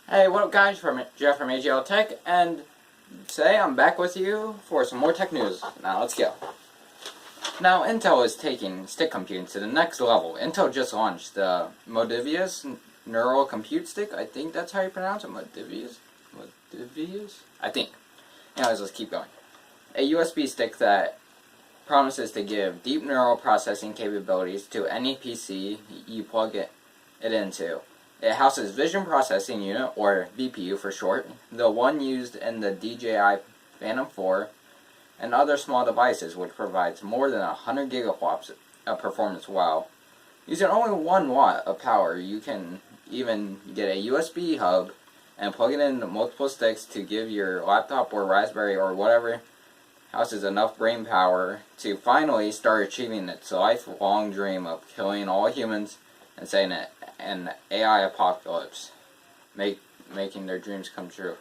Hey, what up guys, Jeff from AGL Tech, and today I'm back with you for some more tech news. Now let's go. Now Intel is taking stick computing to the next level. Intel just launched the Movidius Neural Compute Stick. I think that's how you pronounce it, Movidius? Movidius? I think. Anyways, let's keep going. A USB stick that promises to give deep neural processing capabilities to any PC you plug it into. It houses Vision Processing Unit, or VPU for short, the one used in the DJI Phantom 4, and other small devices, which provides more than 100 gigaflops of performance while using only 1 watt of power. You can even get a USB hub and plug it into multiple sticks to give your laptop or Raspberry or whatever houses enough brain power to finally start achieving its lifelong dream of killing all humans and saying it an AI apocalypse, making their dreams come true.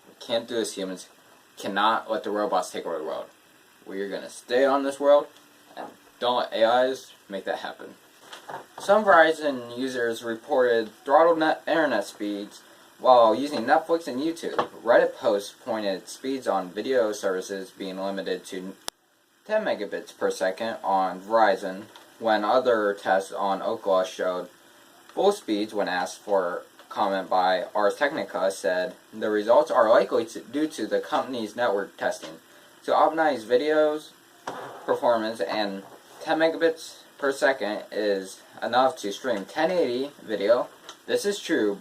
We can't do this, humans. Cannot let the robots take over the world. We're gonna stay on this world, and don't let AIs make that happen. Some Verizon users reported throttled internet speeds while using Netflix and YouTube. Reddit posts pointed speeds on video services being limited to 10 megabits per second on Verizon, when other tests on Ookla showed full speeds. When asked for comment by Ars Technica, said the results are likely due to the company's network testing to optimize videos performance, and 10 megabits per second is enough to stream 1080 video. This is true,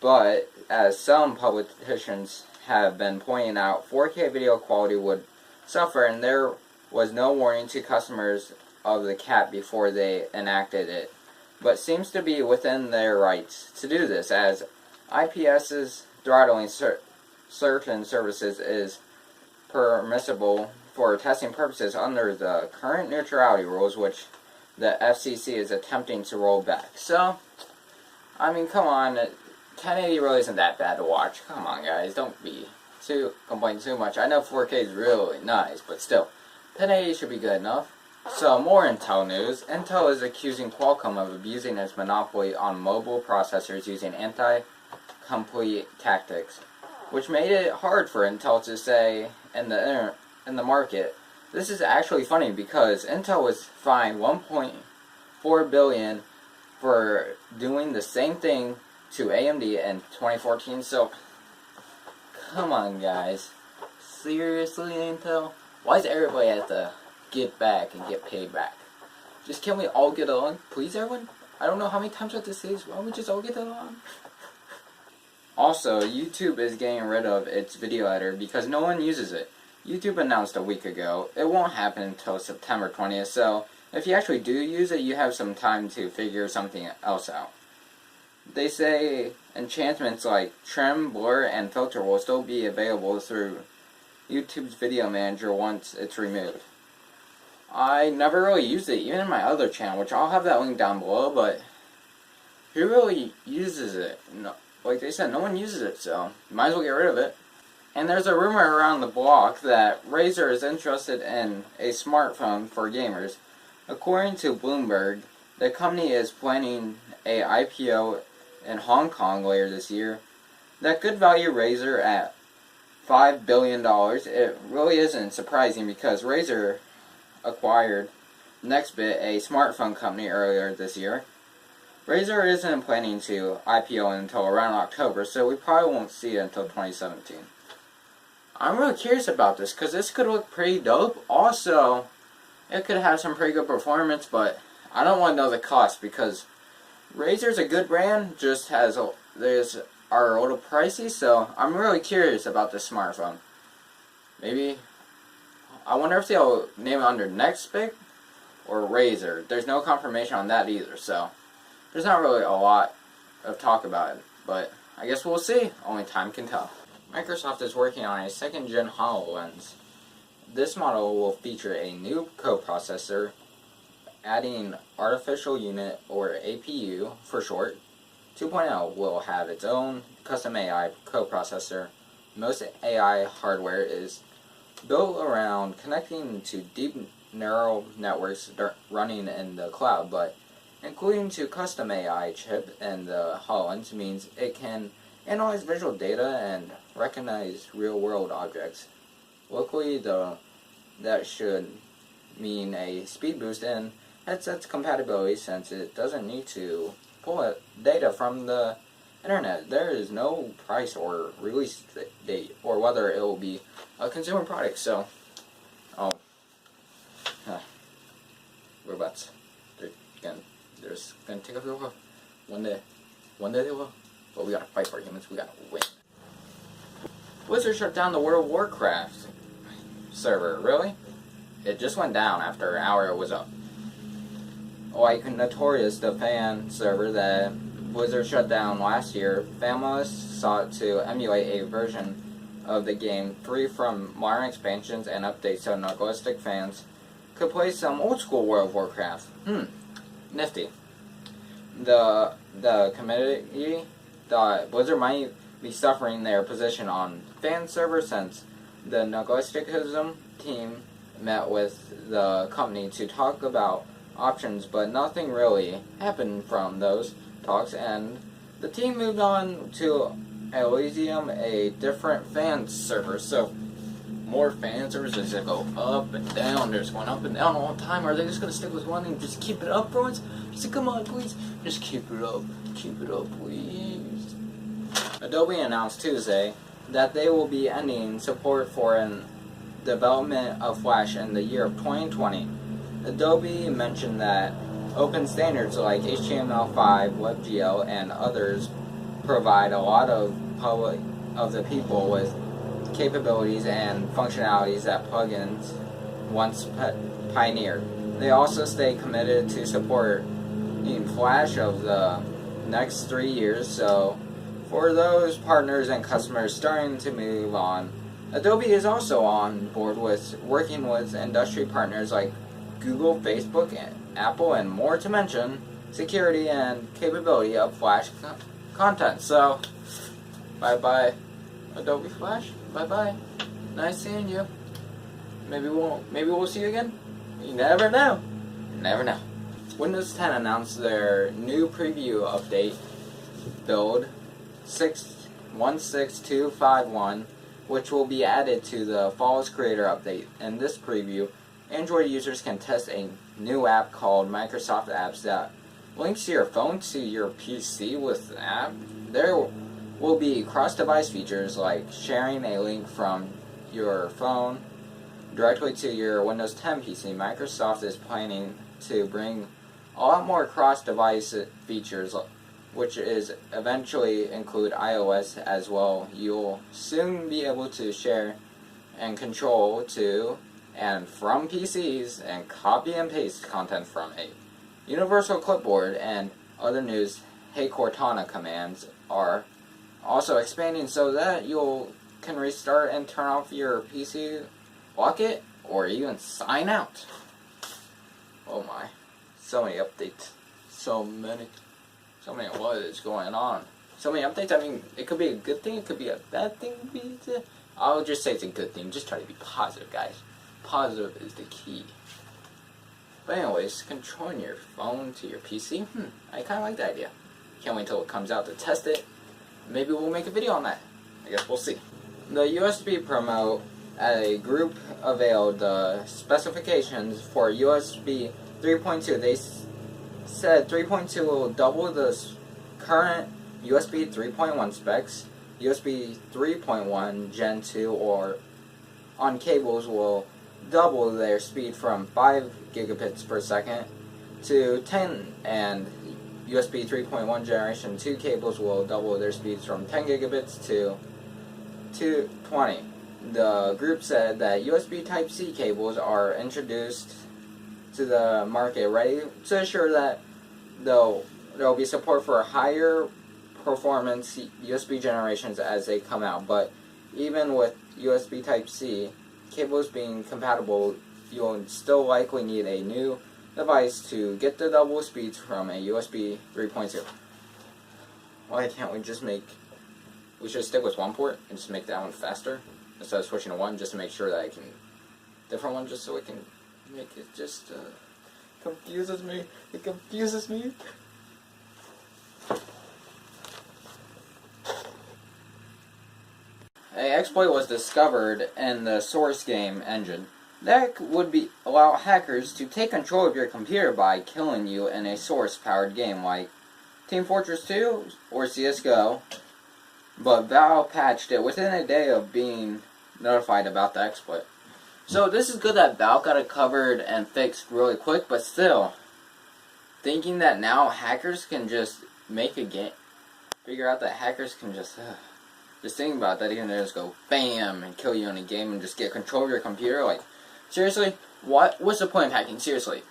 but as some publications have been pointing out, 4K video quality would suffer, and there was no warning to customers of the cap before they enacted it, but seems to be within their rights to do this, as IPS's throttling certain services is permissible for testing purposes under the current neutrality rules, which the FCC is attempting to roll back. So, I mean, come on, 1080 really isn't that bad to watch. Come on, guys, don't be complaining too much. I know 4K is really nice, but still, 1080 should be good enough. So, more Intel news. Intel is accusing Qualcomm of abusing its monopoly on mobile processors using anti-complete tactics, which made it hard for Intel to say in the market. This is actually funny because Intel was fined $1.4 billion for doing the same thing to AMD in 2014. So, come on, guys. Seriously, Intel? Why does everybody have to get back and get paid back? Just can we all get along, please, everyone? I don't know how many times I have to say this. Why don't we just all get along? Also, YouTube is getting rid of its video editor because no one uses it. YouTube announced a week ago it won't happen until September 20th, so if you actually do use it, you have some time to figure something else out. They say enhancements like trim, blur, and filter will still be available through YouTube's video manager once it's removed. I never really used it, even in my other channel, which I'll have that link down below, but who really uses it? No, like they said, no one uses it, so might as well get rid of it. And there's a rumor around the block that Razer is interested in a smartphone for gamers. According to Bloomberg, the company is planning a IPO in Hong Kong later this year that could value Razer at $5 billion. It really isn't surprising because Razer acquired Nextbit, a smartphone company, earlier this year. Razer isn't planning to IPO until around October, so we probably won't see it until 2017. I'm really curious about this because this could look pretty dope. Also, it could have some pretty good performance, but I don't want to know the cost because Razer's a good brand, just are a little pricey, so I'm really curious about this smartphone. Maybe, I wonder if they'll name it under Nextbit or Razer. There's no confirmation on that either, so there's not really a lot of talk about it, but I guess we'll see. Only time can tell. Microsoft is working on a second-gen Hololens. This model will feature a new coprocessor, adding artificial unit, or APU for short. 2.0 will have its own custom AI coprocessor. Most AI hardware is built around connecting to deep neural networks running in the cloud, but including to custom AI chip and the Hololens, means it can analyze visual data and recognize real-world objects. Luckily, that should mean a speed boost in headset's compatibility, since it doesn't need to pull data from the internet. There is no price or release date or whether it will be a consumer product. So, robots. They're just gonna take over the world. One day they will. But we gotta fight for humans. We gotta win. Blizzard shut down the World of Warcraft server. Really? It just went down after an hour it was up. Like Notorious, the fan server that Blizzard shut down last year, families sought to emulate a version of the game free from modern expansions and updates so nostalgic fans could play some old school World of Warcraft. Nifty. The committee thought Blizzard might be suffering their position on fan server, since the nostalgicism team met with the company to talk about options, but nothing really happened from those talks, and the team moved on to Elysium, a different fan server. So more fan servers, does it go up and down? They're just going up and down all the time. Are they just going to stick with one and just keep it up for once? Just come on, please, just keep it up, please. Adobe announced Tuesday that they will be ending support for an development of Flash in the year of 2020. Adobe mentioned that open standards like HTML5, WebGL, and others provide a lot of the people with capabilities and functionalities that plugins once pioneered. They also stay committed to supporting Flash of the next 3 years, so for those partners and customers starting to move on, Adobe is also on board with working with industry partners like Google, Facebook, and Apple, and more, to mention security and capability of Flash content. So, bye-bye, Adobe Flash. Bye-bye. Nice seeing you. Maybe we'll see you again. You never know. Windows 10 announced their new preview update, build 16251, which will be added to the Fall's Creator update. In this preview, Android users can test a new app called Microsoft Apps that links your phone to your PC with the app. There will be cross-device features like sharing a link from your phone directly to your Windows 10 PC. Microsoft is planning to bring a lot more cross-device features, which is eventually include iOS as well. You'll soon be able to share and control to and from PCs and copy and paste content from a universal clipboard, and other news. Hey Cortana commands are also expanding so that you can restart and turn off your PC, lock it, or even sign out. Oh my, so many updates, so many what is going on? So many updates. I mean, it could be a good thing, it could be a bad thing. I'll just say it's a good thing. Just try to be positive, guys. Positive is the key. But anyways, controlling your phone to your PC, I kind of like the idea. Can't wait until it comes out to test it. Maybe we'll make a video on that. I guess we'll see. The USB promo at a group unveiled the specifications for USB 3.2. They said 3.2 will double the current USB 3.1 specs. USB 3.1 Gen 2 or on cables will double their speed from 5 gigabits per second to 10, and USB 3.1 Generation 2 cables will double their speeds from 10 gigabits to 20. The group said that USB Type-C cables are introduced to the market ready to ensure that there will be support for higher performance USB generations as they come out. But even with USB Type-C cables being compatible, you'll still likely need a new device to get the double speeds from a USB 3.2. Why can't we just we should stick with one port and just make that one faster instead of switching to one, just to make sure that I can, different one, just so we can make it just confuses me. It confuses me. An exploit was discovered in the source game engine that would allow hackers to take control of your computer by killing you in a source-powered game like Team Fortress 2 or CSGO, but Valve patched it within a day of being notified about the exploit. So this is good that Valve got it covered and fixed really quick, but still, thinking that now hackers can just make a game, figure out that hackers can just think about that, they can just go BAM and kill you in a game and just get control of your computer. Like, seriously, what's the point of hacking? Seriously,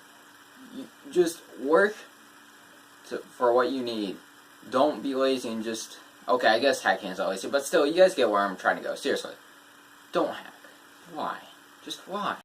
you just work for what you need. Don't be lazy and just, okay, I guess hacking is not lazy, but still, you guys get where I'm trying to go. Seriously, don't hack. Why? Just why?